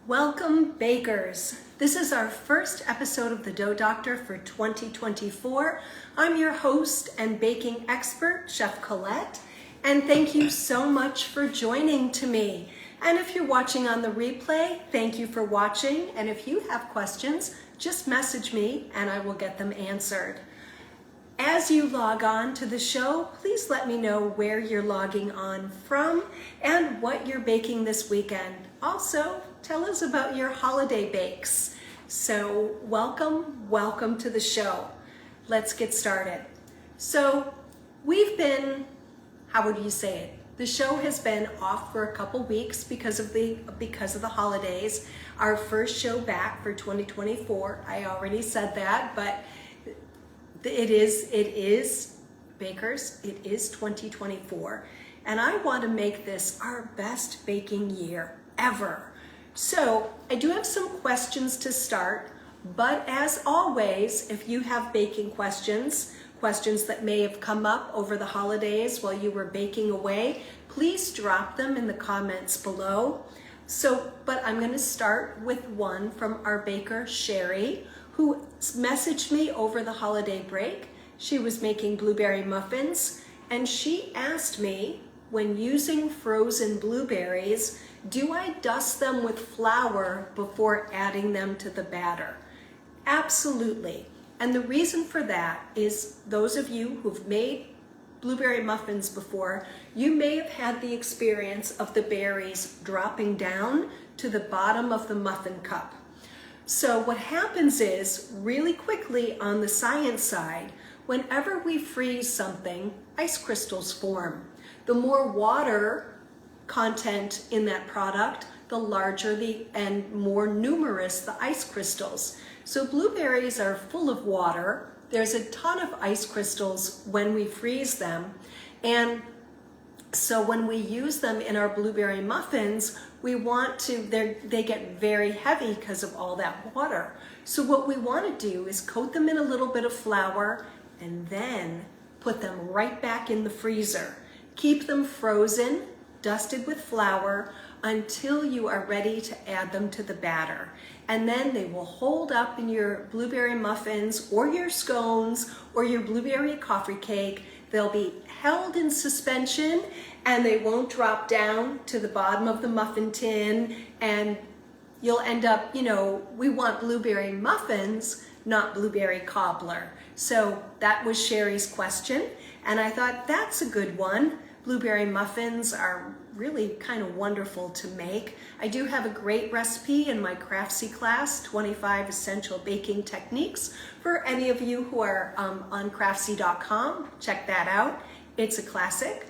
Welcome, bakers. This is our first episode of the Dough Doctor for 2024. I'm your host and baking expert, Chef Colette, and thank you so much for joining me. And if you're watching on the replay, thank you for watching. And if you have questions, just message me and I will get them answered. As you log on to the show, please let me know where you're logging on from and what you're baking this weekend. Also, tell us about your holiday bakes. So welcome to the show. Let's get started. So we've been, how would you say it? The show has been off for a couple weeks because of the holidays. Our first show back for 2024. I already said that, but it is bakers. It is 2024, and I want to make this our best baking year ever. So I do have some questions to start, but as always, if you have baking questions that may have come up over the holidays while you were baking away, please drop them in the comments below. But I'm going to start with one from our baker, Sherry, who messaged me over the holiday break. She was making blueberry muffins, and she asked me, when using frozen blueberries, do I dust them with flour before adding them to the batter? Absolutely. And the reason for that is those of you who've made blueberry muffins before, you may have had the experience of the berries dropping down to the bottom of the muffin cup. So what happens is, really quickly on the science side, whenever we freeze something, ice crystals form. The more water content in that product, the larger and more numerous the ice crystals. So blueberries are full of water. There's a ton of ice crystals when we freeze them. And so when we use them in our blueberry muffins, they get very heavy because of all that water. So what we want to do is coat them in a little bit of flour and then put them right back in the freezer. Keep them frozen, dusted with flour, until you are ready to add them to the batter. And then they will hold up in your blueberry muffins or your scones or your blueberry coffee cake. They'll be held in suspension and they won't drop down to the bottom of the muffin tin, and you'll end up, we want blueberry muffins, not blueberry cobbler. So that was Sherry's question, and I thought that's a good one. Blueberry muffins are really kind of wonderful to make. I do have a great recipe in my Craftsy class, 25 Essential Baking Techniques, for any of you who are on craftsy.com. Check that out. It's a classic.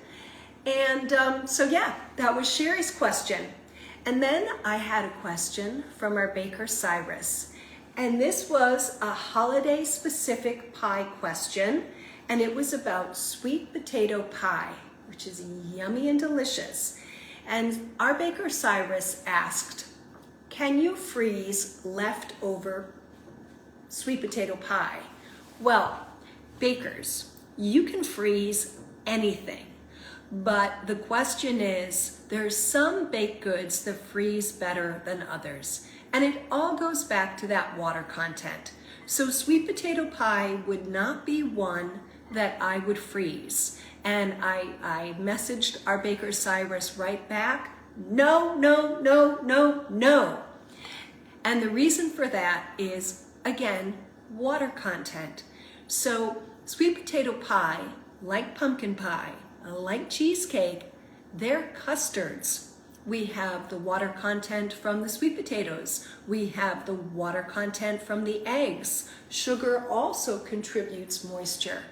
And that was Sherry's question. And then I had a question from our baker, Cyrus. And this was a holiday-specific pie question, and it was about sweet potato pie, which is yummy and delicious. And our baker Cyrus asked, can you freeze leftover sweet potato pie? Well, bakers, you can freeze anything. But the question is, there's some baked goods that freeze better than others. And it all goes back to that water content. So sweet potato pie would not be one that I would freeze. And I messaged our baker Cyrus right back, no. And the reason for that is, again, water content. So sweet potato pie, like pumpkin pie, like cheesecake, they're custards. We have the water content from the sweet potatoes. We have the water content from the eggs. Sugar also contributes moisture.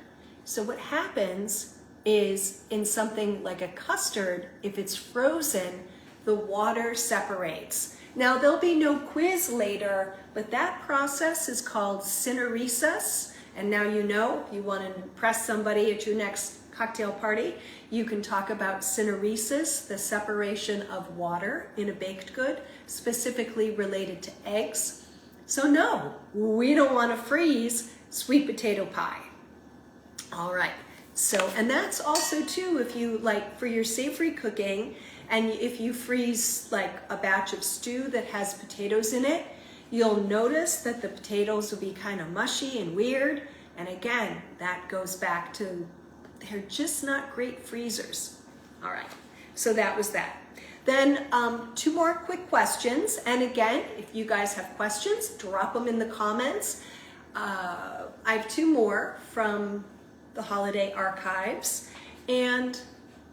So what happens is, in something like a custard, if it's frozen, the water separates. Now, there'll be no quiz later, but that process is called syneresis. And now you know, if you want to impress somebody at your next cocktail party, you can talk about syneresis, the separation of water in a baked good, specifically related to eggs. So no, we don't want to freeze sweet potato pie. All right, so, and that's also too, if you like, for your savory cooking, And if you freeze like a batch of stew that has potatoes in it, you'll notice that the potatoes will be kind of mushy and weird. And again, that goes back to they're just not great freezers. All right, so that was that. Then 2 more quick questions. And again, if you guys have questions, drop them in the comments. I have 2 more from the Holiday Archives. And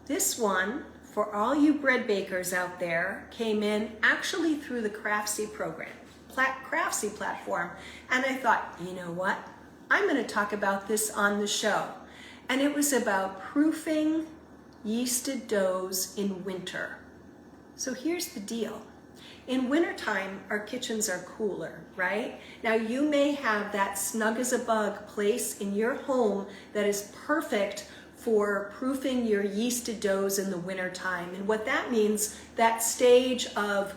this one, for all you bread bakers out there, came in actually through the Craftsy program, Craftsy platform. And I thought, you know what? I'm going to talk about this on the show. And it was about proofing yeasted doughs in winter. So here's the deal. In wintertime, our kitchens are cooler, right? Now you may have that snug as a bug place in your home that is perfect for proofing your yeasted doughs in the wintertime. And what that means, that stage of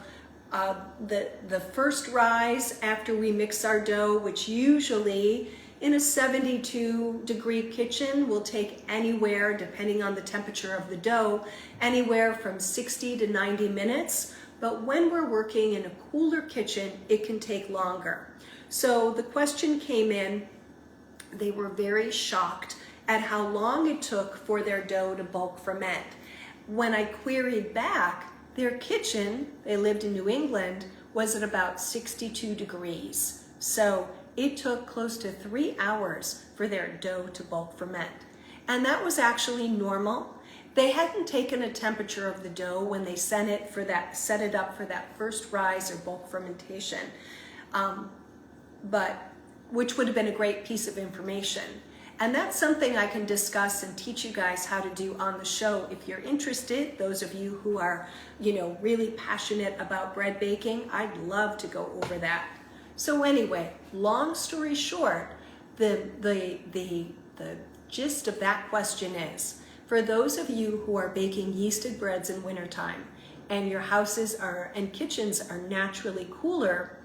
the first rise after we mix our dough, which usually in a 72-degree kitchen will take anywhere, depending on the temperature of the dough, anywhere from 60 to 90 minutes. But when we're working in a cooler kitchen, it can take longer. So the question came in, they were very shocked at how long it took for their dough to bulk ferment. When I queried back, their kitchen, they lived in New England, was at about 62 degrees. So it took close to 3 hours for their dough to bulk ferment. And that was actually normal. They hadn't taken a temperature of the dough when they set it up for that first rise or bulk fermentation, which would have been a great piece of information. And that's something I can discuss and teach you guys how to do on the show if you're interested. Those of you who are, really passionate about bread baking, I'd love to go over that. So anyway, long story short, the gist of that question is, for those of you who are baking yeasted breads in wintertime and your houses and kitchens are naturally cooler,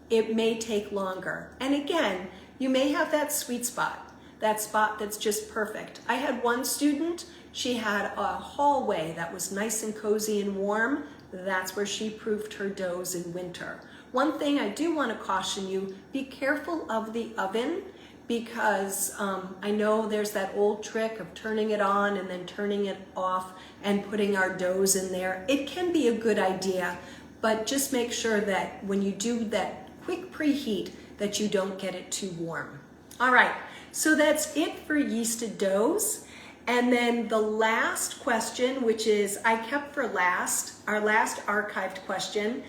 it may take longer. And again, you may have that sweet spot, that spot that's just perfect. I had one student, she had a hallway that was nice and cozy and warm. That's where she proofed her doughs in winter. One thing I do want to caution you, be careful of the oven, because I know there's that old trick of turning it on and then turning it off and putting our doughs in there. It can be a good idea, but just make sure that when you do that quick preheat that you don't get it too warm. All right, so that's it for yeasted doughs. And then the last question, which is I kept for last, our last archived question.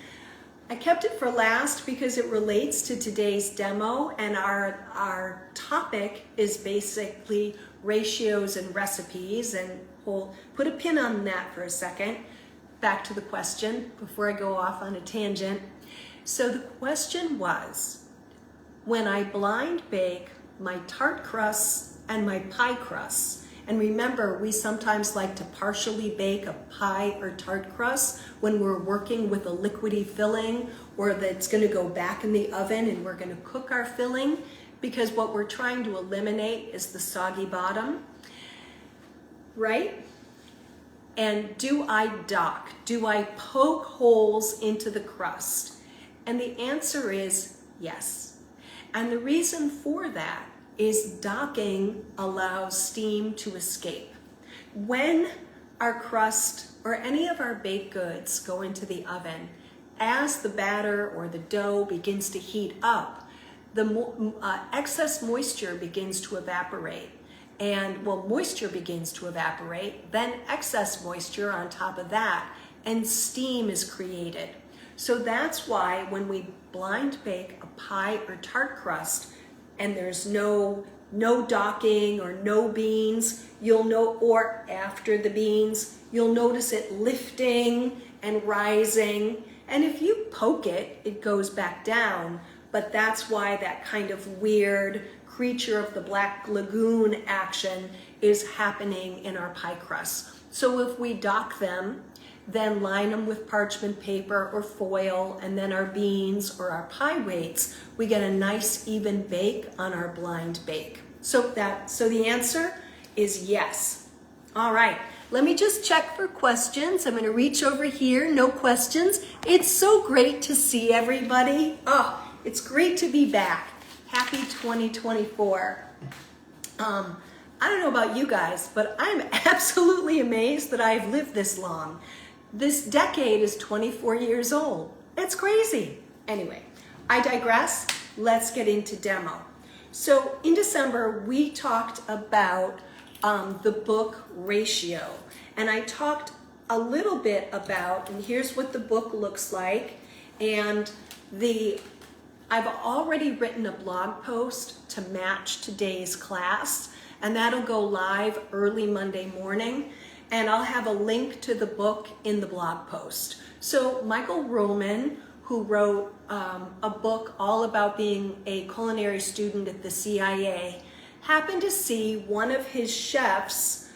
I kept it for last because it relates to today's demo, and our topic is basically ratios and recipes, and we'll put a pin on that for a second. Back to the question before I go off on a tangent. So the question was, when I blind bake my tart crusts and my pie crusts, and remember, we sometimes like to partially bake a pie or tart crust when we're working with a liquidy filling, or that's going to go back in the oven and we're going to cook our filling, because what we're trying to eliminate is the soggy bottom, right? And do I dock? Do I poke holes into the crust? And the answer is yes. And the reason for that is docking allows steam to escape. When our crust or any of our baked goods go into the oven, as the batter or the dough begins to heat up, the excess moisture begins to evaporate. And moisture begins to evaporate, then excess moisture on top of that, and steam is created. So that's why when we blind bake a pie or tart crust, and there's no docking or no beans, you'll know, or after the beans, you'll notice it lifting and rising. And if you poke it, it goes back down. But that's why that kind of weird creature of the Black Lagoon action is happening in our pie crusts. So if we dock them, then line them with parchment paper or foil, and then our beans or our pie weights, we get a nice even bake on our blind bake. So the answer is yes. All right, Let me just check for questions. I'm going to reach over here. No questions. It's so great to see everybody. Oh, it's great to be back. Happy 2024. I don't know about you guys, but I'm absolutely amazed that I've lived this long. This decade is 24 years old. It's crazy. Anyway, I digress. Let's get into demo. So in December, we talked about the book Ratio. And I talked a little bit about, and here's what the book looks like. And I've already written a blog post to match today's class, and that'll go live early Monday morning. And I'll have a link to the book in the blog post. So Michael Roman, who wrote a book all about being a culinary student at the CIA, happened to see one of his chefs'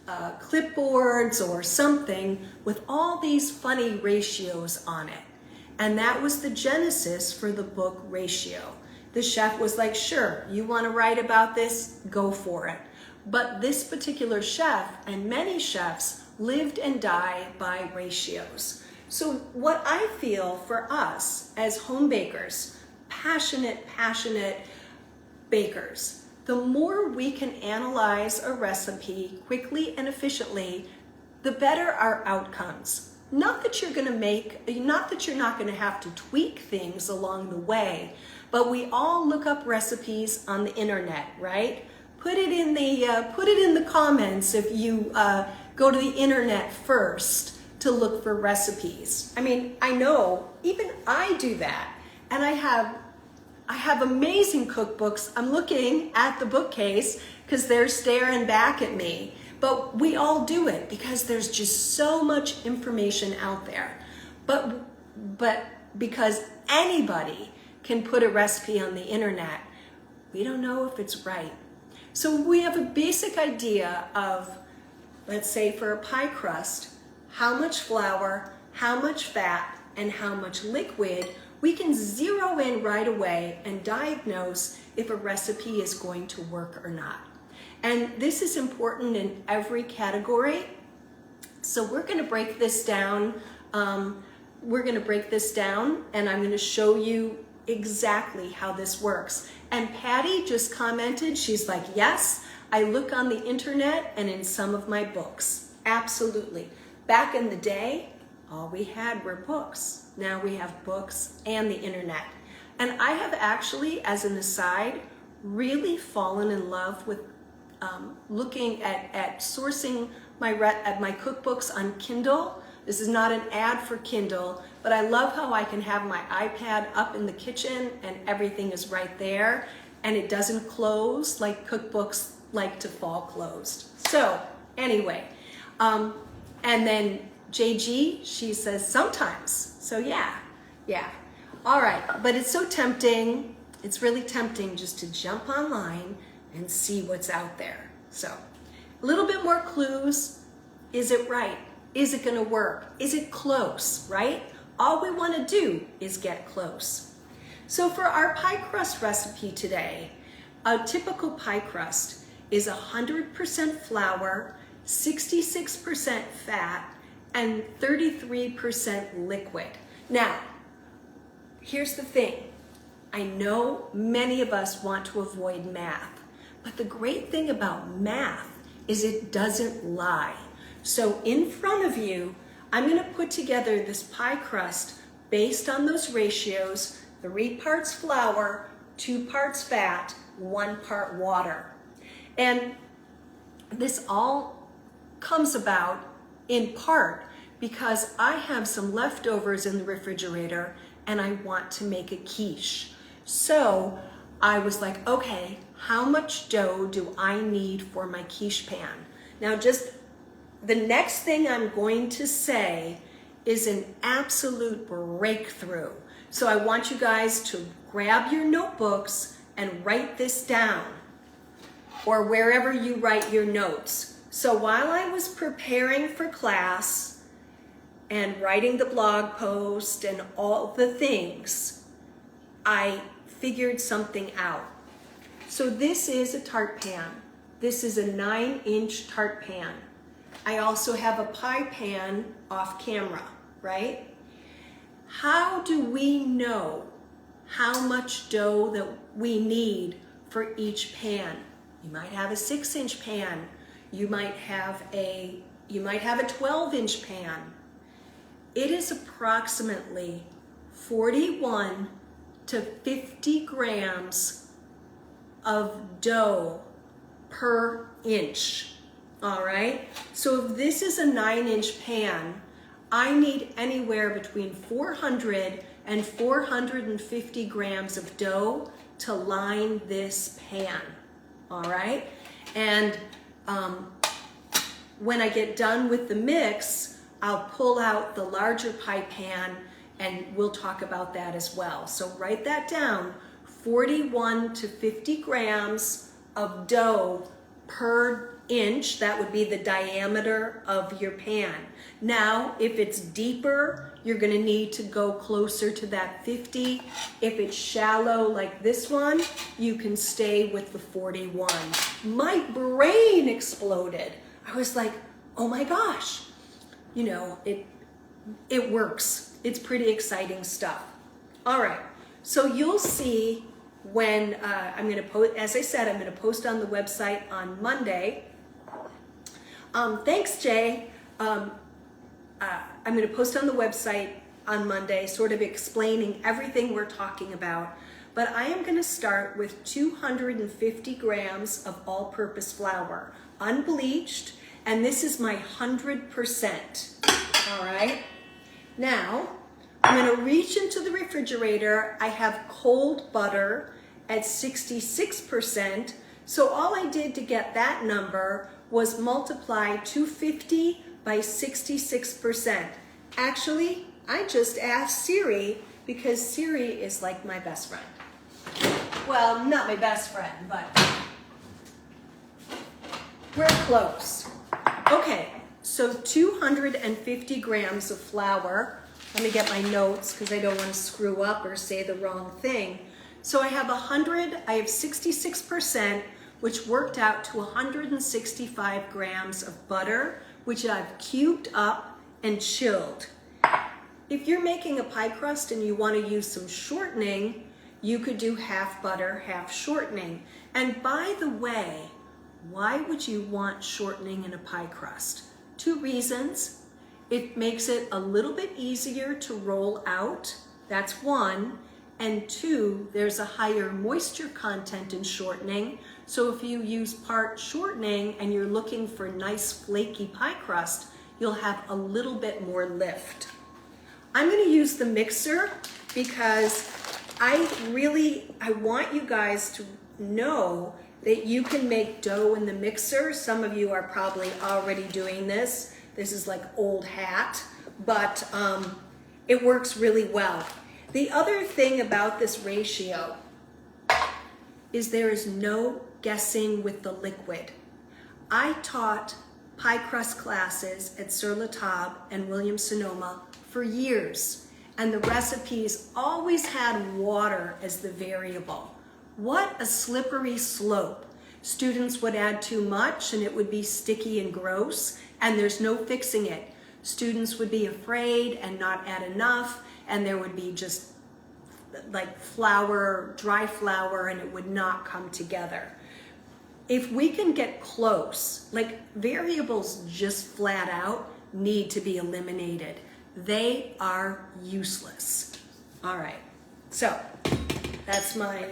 clipboards or something with all these funny ratios on it. And that was the genesis for the book Ratio. The chef was like, sure, you want to write about this? Go for it. But this particular chef and many chefs lived and died by ratios. So what I feel for us as home bakers, passionate bakers, the more we can analyze a recipe quickly and efficiently, the better our outcomes. Not that you're not going to have to tweak things along the way, but we all look up recipes on the internet, right? Put it in the comments if you go to the internet first to look for recipes. I mean, I know even I do that, and I have amazing cookbooks. I'm looking at the bookcase because they're staring back at me. But we all do it because there's just so much information out there. But because anybody can put a recipe on the internet, we don't know if it's right. So we have a basic idea of, let's say for a pie crust, how much flour, how much fat, and how much liquid. We can zero in right away and diagnose if a recipe is going to work or not. And this is important in every category. So we're going to break this down. And I'm going to show you exactly how this works. And Patty just commented, she's like, yes, I look on the internet and in some of my books. Absolutely. Back in the day, all we had were books. Now we have books and the internet. And I have actually, as an aside, really fallen in love with looking at sourcing my cookbooks on Kindle. This is not an ad for Kindle, but I love how I can have my iPad up in the kitchen and everything is right there, and it doesn't close like cookbooks like to fall closed. So anyway, and then JG, she says sometimes. So yeah. All right, but it's so tempting. It's really tempting just to jump online and see what's out there. So a little bit more clues. Is it right? Is it gonna work? Is it close, right? All we wanna do is get close. So for our pie crust recipe today, a typical pie crust is 100% flour, 66% fat, and 33% liquid. Now, here's the thing. I know many of us want to avoid math, but the great thing about math is it doesn't lie. So in front of you, I'm going to put together this pie crust based on those ratios: 3 parts flour, 2 parts fat, 1 part water. And this all comes about in part because I have some leftovers in the refrigerator and I want to make a quiche. So I was like, okay, how much dough do I need for my quiche pan? Now just the next thing I'm going to say is an absolute breakthrough. So I want you guys to grab your notebooks and write this down, or wherever you write your notes. So while I was preparing for class and writing the blog post and all the things, I figured something out. So this is a tart pan. This is a 9-inch tart pan. I also have a pie pan off camera, right? How do we know how much dough that we need for each pan? You might have a 6-inch pan. You might have a 12-inch pan. It is approximately 41 to 50 grams of dough per inch, all right? So if this is a 9-inch pan, I need anywhere between 400 and 450 grams of dough to line this pan, all right? And when I get done with the mix, I'll pull out the larger pie pan and we'll talk about that as well. So write that down, 41 to 50 grams of dough per inch. That would be the diameter of your pan. Now, if it's deeper, you're gonna need to go closer to that 50. If it's shallow like this one, you can stay with the 41. My brain exploded. I was like, oh my gosh, you know, it works. It's pretty exciting stuff. All right, so you'll see when I'm gonna post, as I said, I'm gonna post on the website on Monday. Thanks, Jay. I'm gonna post on the website on Monday, sort of explaining everything we're talking about. But I am gonna start with 250 grams of all-purpose flour, unbleached, and this is my 100%, all right? Now, I'm gonna reach into the refrigerator. I have cold butter at 66%, so all I did to get that number was multiply 250 by 66%. Actually, I just asked Siri because Siri is like my best friend. Well, not my best friend, but we're close. Okay, so 250 grams of flour. Let me get my notes because I don't want to screw up or say the wrong thing. So I have 66%, which worked out to 165 grams of butter, which I've cubed up and chilled. If you're making a pie crust and you want to use some shortening, you could do half butter, half shortening. And by the way, why would you want shortening in a pie crust? 2 reasons. It makes it a little bit easier to roll out, that's 1. And 2, there's a higher moisture content in shortening. So if you use part shortening and you're looking for nice flaky pie crust, you'll have a little bit more lift. I'm gonna use the mixer because I want you guys to know that you can make dough in the mixer. Some of you are probably already doing this. This is like old hat, but it works really well. The other thing about this ratio is there is no guessing with the liquid. I taught pie crust classes at Sur La Table and Williams-Sonoma for years, and the recipes always had water as the variable. What a slippery slope. Students would add too much and it would be sticky and gross, and there's no fixing it. Students would be afraid and not add enough, and there would be just like flour, dry flour, and it would not come together. If we can get close, like variables just flat out need to be eliminated. They are useless. All right, so that's my,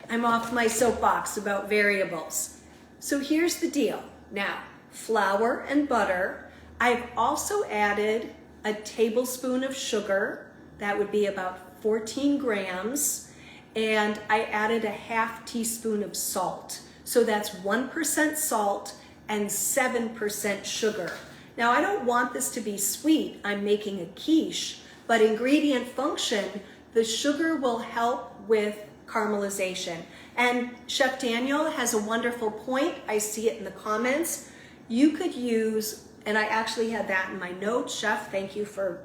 I'm off my soapbox about variables. So here's the deal. Now, flour and butter. I've also added a tablespoon of sugar. That would be about 14 grams. And I added a half teaspoon of salt. So that's 1% salt and 7% sugar. Now, I don't want this to be sweet. I'm making a quiche, but ingredient function, the sugar will help with caramelization. And Chef Daniel has a wonderful point. I see it in the comments. You could use, and I actually had that in my notes. Chef, thank you for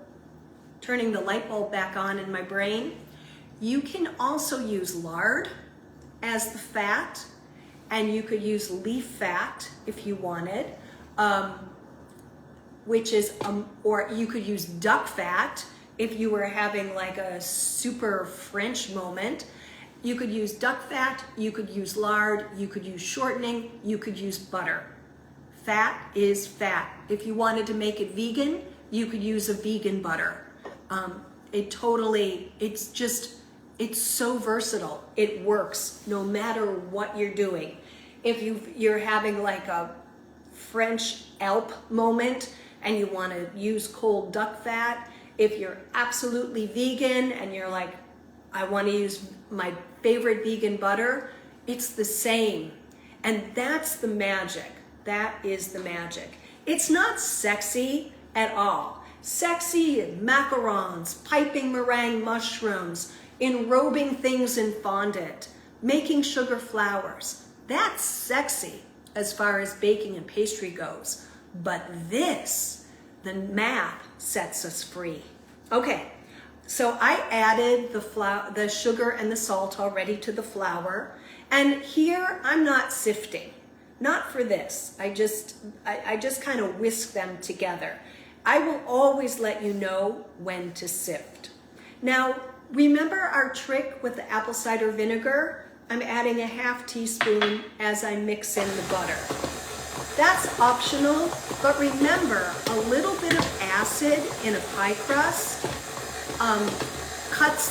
turning the light bulb back on in my brain. You can also use lard as the fat, and you could use leaf fat if you wanted. which is, or you could use duck fat if you were having like a super French moment. You could use duck fat, you could use lard, you could use shortening, you could use butter. Fat is fat. If you wanted to make it vegan, you could use a vegan butter. It's so versatile. It works no matter what you're doing. If you're having like a French Alp moment and you want to use cold duck fat, if you're absolutely vegan and you're like, I want to use my favorite vegan butter, it's the same. And that's the magic. That is the magic. It's not sexy at all. Sexy macarons, piping meringue mushrooms, enrobing things in fondant, making sugar flowers. That's sexy as far as baking and pastry goes. But this, the math sets us free. Okay, so I added the sugar and the salt already to the flour. And here I'm not sifting. Not for this. I just kind of whisk them together. I will always let you know when to sift. Now, remember our trick with the apple cider vinegar? I'm adding a ½ teaspoon as I mix in the butter. That's optional, but remember, a little bit of acid in a pie crust cuts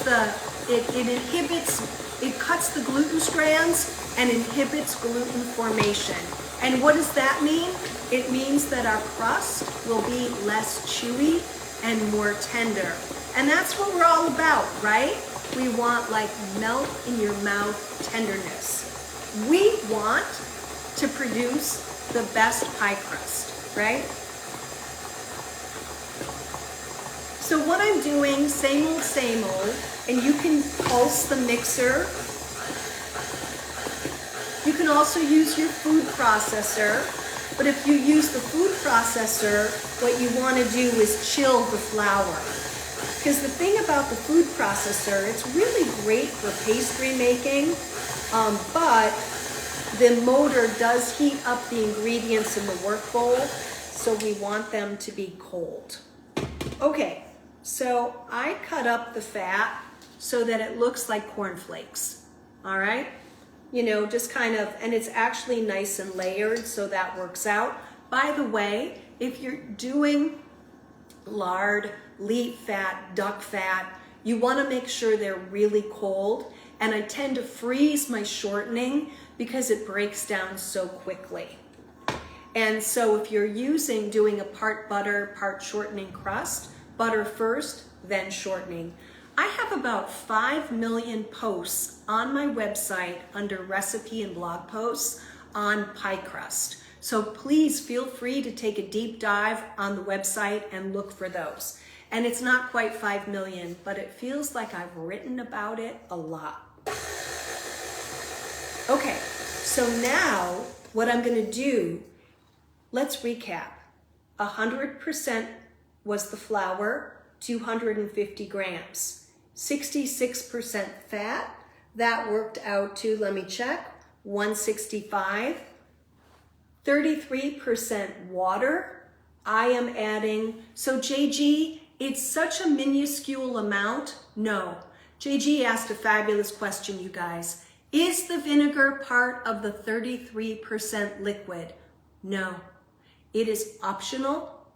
the gluten strands and inhibits gluten formation. And what does that mean? It means that our crust will be less chewy and more tender. And that's what we're all about, right? We want like melt in your mouth tenderness. We want to produce the best pie crust, right? So what I'm doing, same old, and you can pulse the mixer. You can also use your food processor, but if you use the food processor, what you want to do is chill the flour. Because the thing about the food processor, it's really great for pastry making, but the motor does heat up the ingredients in the work bowl, so we want them to be cold. Okay, so I cut up the fat so that it looks like cornflakes, all right? You know, just kind of, and it's actually nice and layered, so that works out. By the way, if you're doing lard, leaf fat, duck fat, you want to make sure they're really cold. And I tend to freeze my shortening because it breaks down so quickly. And so if you're doing a part butter, part shortening crust, butter first, then shortening. I have about 5 million posts on my website under recipe and blog posts on pie crust. So please feel free to take a deep dive on the website and look for those. And it's not quite 5 million, but it feels like I've written about it a lot. Okay, so now what I'm gonna do, let's recap. 100% was the flour, 250 grams. 66% fat, that worked out to, let me check, 165. 33% water, I am adding, so JG, it's such a minuscule amount. No, JG asked a fabulous question, you guys. Is the vinegar part of the 33% liquid? No, it is optional.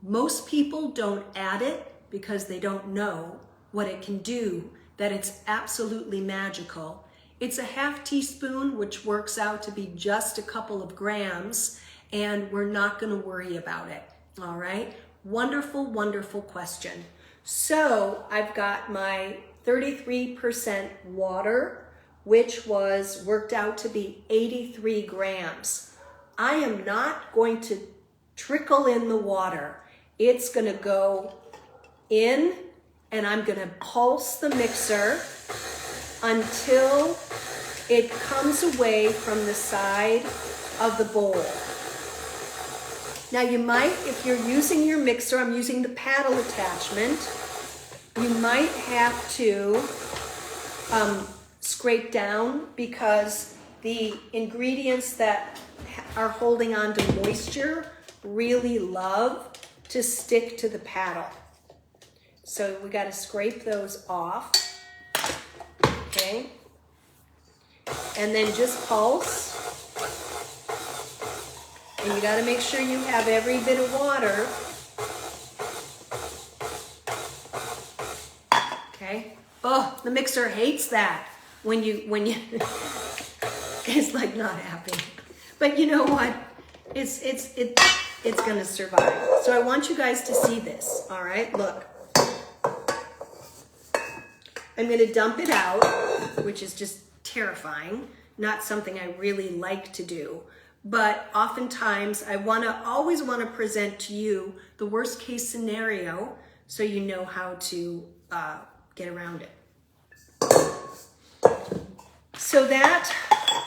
Most people don't add it because they don't know what it can do, that it's absolutely magical. It's a ½ teaspoon, which works out to be just a couple of grams, and we're not gonna worry about it, all right? Wonderful, wonderful question. So I've got my 33% water, which worked out to be 83 grams. I am not going to trickle in the water. It's gonna go in, and I'm gonna pulse the mixer until it comes away from the side of the bowl. Now you might, if you're using your mixer, I'm using the paddle attachment, you might have to scrape down because the ingredients that are holding on to moisture really love to stick to the paddle. So we got to scrape those off, okay? And then just pulse. And you got to make sure you have every bit of water. Okay? Oh, the mixer hates that when you it's like not happy. But you know what? It's going to survive. So I want you guys to see this, all right? Look. I'm going to dump it out, which is just terrifying, not something I really like to do. But oftentimes I always want to present to you the worst case scenario so you know how to get around it. So that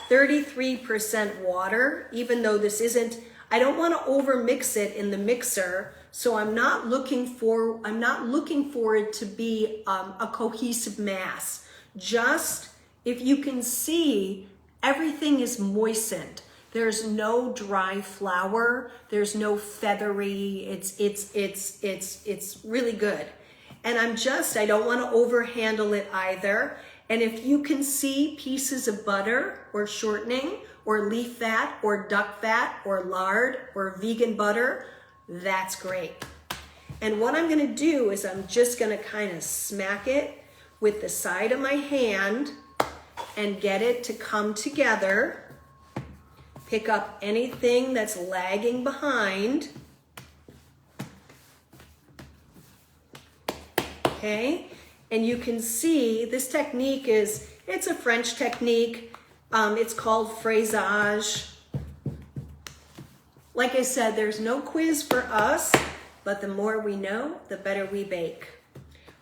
33% water, even though this isn't, I don't want to over mix it in the mixer, so I'm not looking for it to be a cohesive mass. Just, if you can see, everything is moistened. There's no dry flour. There's no feathery. It's really good. And I don't want to overhandle it either. And if you can see pieces of butter or shortening or leaf fat or duck fat or lard or vegan butter, that's great. And what I'm going to do is I'm just going to kind of smack it with the side of my hand and get it to come together. Pick up anything that's lagging behind. Okay? And you can see this technique it's a French technique. It's called fraisage. Like I said, there's no quiz for us, but the more we know, the better we bake.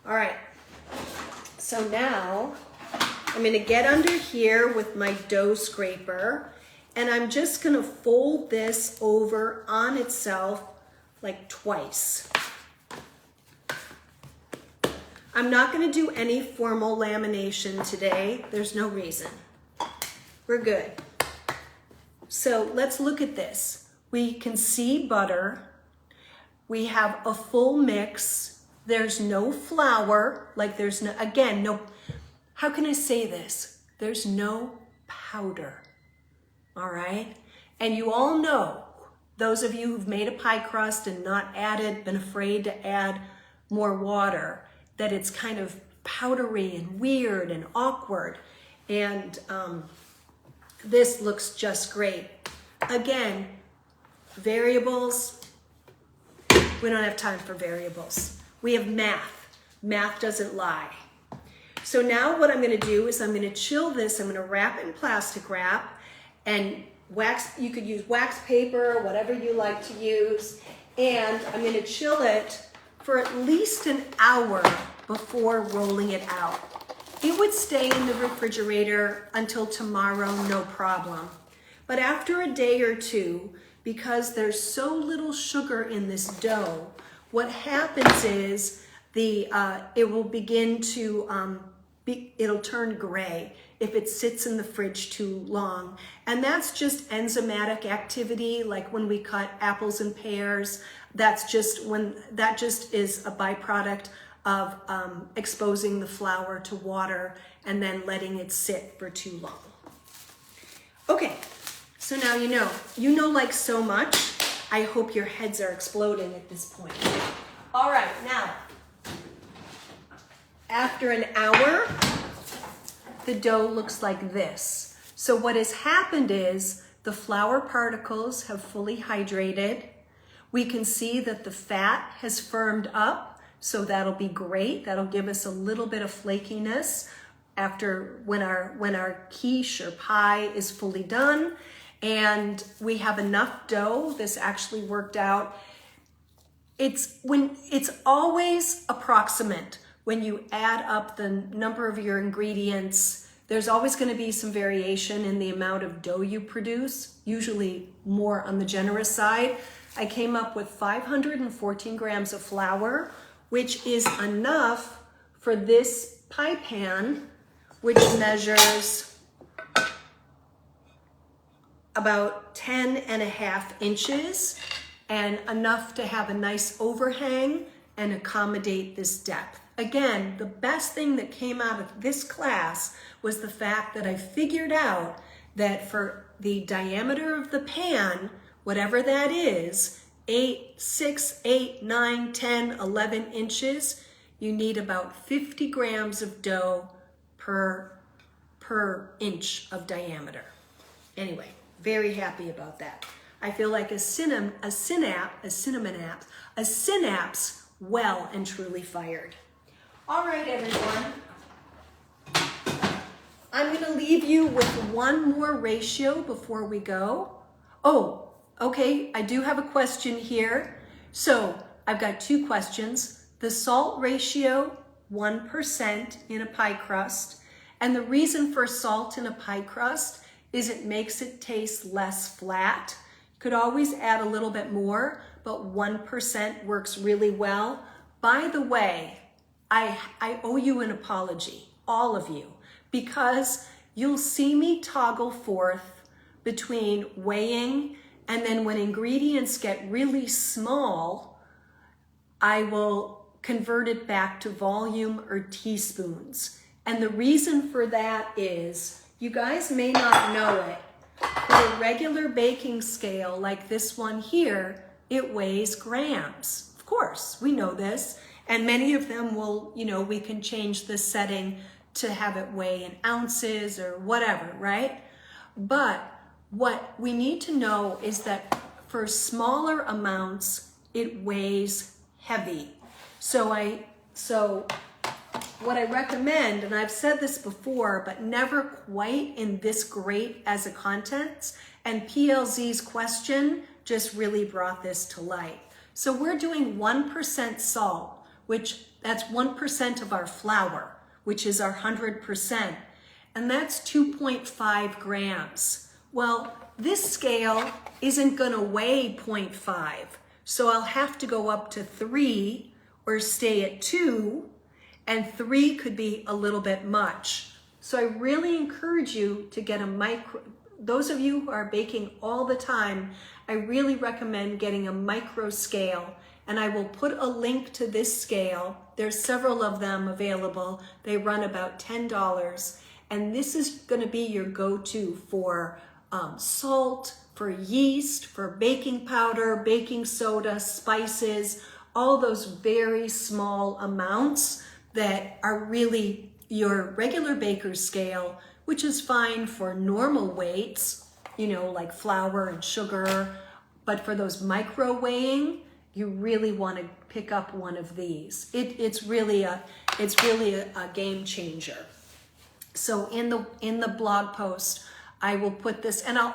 All right, so now I'm gonna get under here with my dough scraper, and I'm just gonna fold this over on itself like twice. I'm not gonna do any formal lamination today. There's no reason. We're good. So let's look at this. We can see butter. We have a full mix. There's no flour, like there's no, again, no, how can I say this? There's no powder, all right? And you all know, those of you who've made a pie crust and not been afraid to add more water, that it's kind of powdery and weird and awkward. And this looks just great. Again, variables, we don't have time for variables. We have math. Math doesn't lie. So now what I'm gonna do is I'm gonna chill this. I'm gonna wrap it in plastic wrap and wax. You could use wax paper, whatever you like to use. And I'm gonna chill it for at least an hour before rolling it out. It would stay in the refrigerator until tomorrow, no problem. But after a day or two, because there's so little sugar in this dough, what happens is it will begin to, it'll turn gray if it sits in the fridge too long. And that's just enzymatic activity, like when we cut apples and pears. That just is a byproduct of exposing the flour to water and then letting it sit for too long. Okay, so now you know like so much. I hope your heads are exploding at this point. All right, now, after an hour, the dough looks like this. So what has happened is the flour particles have fully hydrated. We can see that the fat has firmed up, so that'll be great. That'll give us a little bit of flakiness after when our quiche or pie is fully done. And we have enough dough. This actually worked out. It's always approximate when you add up the number of your ingredients. There's always going to be some variation in the amount of dough you produce, usually more on the generous side. I came up with 514 grams of flour, which is enough for this pie pan, which measures about 10.5 inches. and enough to have a nice overhang and accommodate this depth. Again, the best thing that came out of this class was the fact that I figured out that for the diameter of the pan, whatever that is, 6, 8, 9, 10, 11 inches, you need about 50 grams of dough per inch of diameter. Anyway, very happy about that. I feel like a synapse well and truly fired. All right, everyone. I'm going to leave you with one more ratio before we go. Oh, okay, I do have a question here. So I've got two questions. The salt ratio, 1% in a pie crust. And the reason for salt in a pie crust is it makes it taste less flat. You could always add a little bit more, but 1% works really well. By the way, I owe you an apology, all of you, because you'll see me toggle forth between weighing and then when ingredients get really small, I will convert it back to volume or teaspoons. And the reason for that is, you guys may not know it, but a regular baking scale like this one here, it weighs grams. Of course, we know this. And many of them will, we can change the setting to have it weigh in ounces or whatever, right? But what we need to know is that for smaller amounts, it weighs heavy. So what I recommend, and I've said this before, but never quite in this great as a contents, and PLZ's question just really brought this to light. So we're doing 1% salt, which that's 1% of our flour, which is our 100%, and that's 2.5 grams. Well, this scale isn't gonna weigh 0.5, so I'll have to go up to 3 or stay at 2, and 3 could be a little bit much. So I really encourage you to get a micro, those of you who are baking all the time, I really recommend getting a micro scale, and I will put a link to this scale. There's several of them available. They run about $10, and this is gonna be your go-to for salt, for yeast, for baking powder, baking soda, spices, all those very small amounts that are really your regular baker's scale, which is fine for normal weights, like flour and sugar. But for those micro weighing, you really want to pick up one of these. It's really a game changer. So in the blog post, I will put this, and I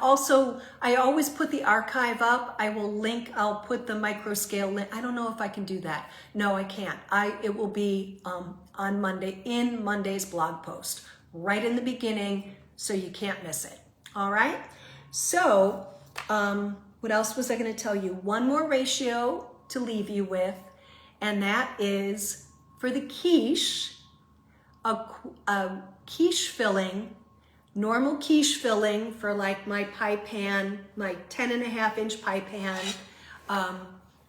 always put the archive up. I'll put the micro scale link. I don't know if I can do that. No, I can't. It will be on Monday, in Monday's blog post, right in the beginning, so you can't miss it. All right? So, what else was I gonna tell you? One more ratio to leave you with, and that is for the quiche, a quiche filling, normal quiche filling for like my pie pan, my 10.5-inch pie pan,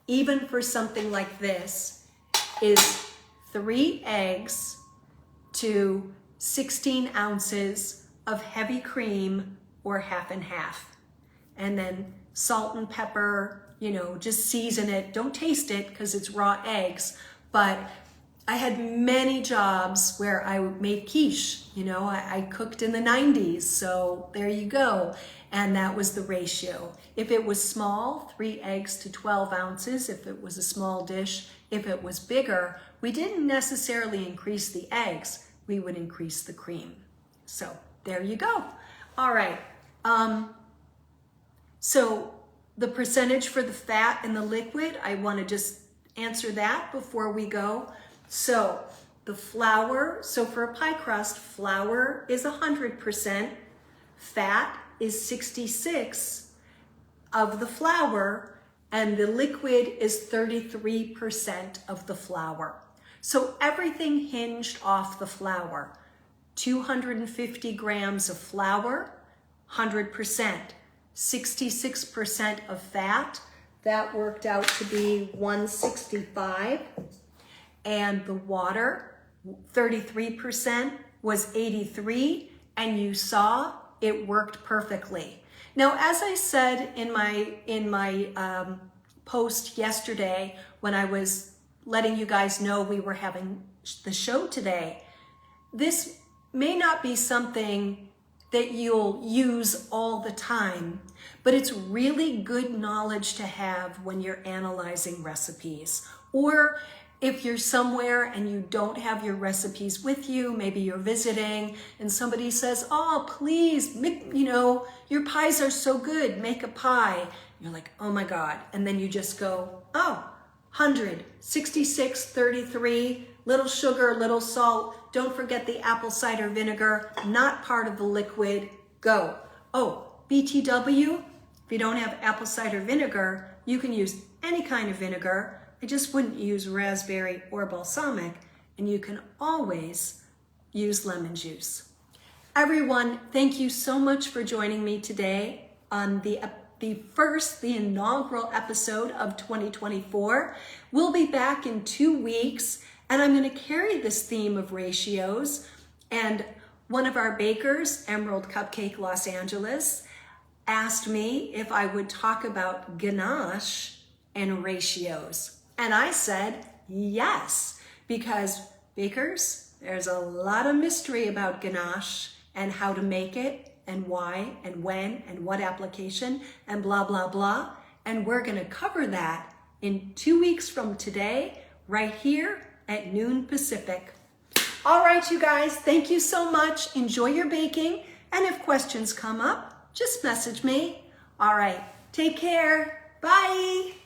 even for something like this, is 3 eggs to 16 ounces of heavy cream or half and half. And then salt and pepper, just season it. Don't taste it because it's raw eggs, but I had many jobs where I made quiche. I cooked in the 90s, so there you go. And that was the ratio. If it was small, 3 eggs to 12 ounces. If it was a small dish, if it was bigger, we didn't necessarily increase the eggs. We would increase the cream. So there you go. All right. So the percentage for the fat and the liquid, I want to just answer that before we go. So the flour, so for a pie crust, flour is 100%, fat is 66 of the flour, and the liquid is 33% of the flour. So everything hinged off the flour. 250 grams of flour, 100%, 66% of fat, that worked out to be 165. And the water, 33%, was 83. And you saw it worked perfectly. Now, as I said in my post yesterday when I was letting you guys know we were having the show today, this may not be something that you'll use all the time, but it's really good knowledge to have when you're analyzing recipes. Or if you're somewhere and you don't have your recipes with you, maybe you're visiting and somebody says, oh, please, your pies are so good, make a pie. You're like, oh my God. And then you just go, oh, 100, 66, 33, little sugar, little salt. Don't forget the apple cider vinegar, not part of the liquid. Go. Oh, BTW, if you don't have apple cider vinegar, you can use any kind of vinegar. I just wouldn't use raspberry or balsamic, and you can always use lemon juice. Everyone, thank you so much for joining me today on the inaugural episode of 2024. We'll be back in 2 weeks, and I'm going to carry this theme of ratios. And one of our bakers, Emerald Cupcake Los Angeles, asked me if I would talk about ganache and ratios. And I said yes, because bakers, there's a lot of mystery about ganache and how to make it and why and when and what application and blah, blah, blah. And we're going to cover that in 2 weeks from today, right here at noon Pacific. All right, you guys, thank you so much. Enjoy your baking. And if questions come up, just message me. All right, take care. Bye.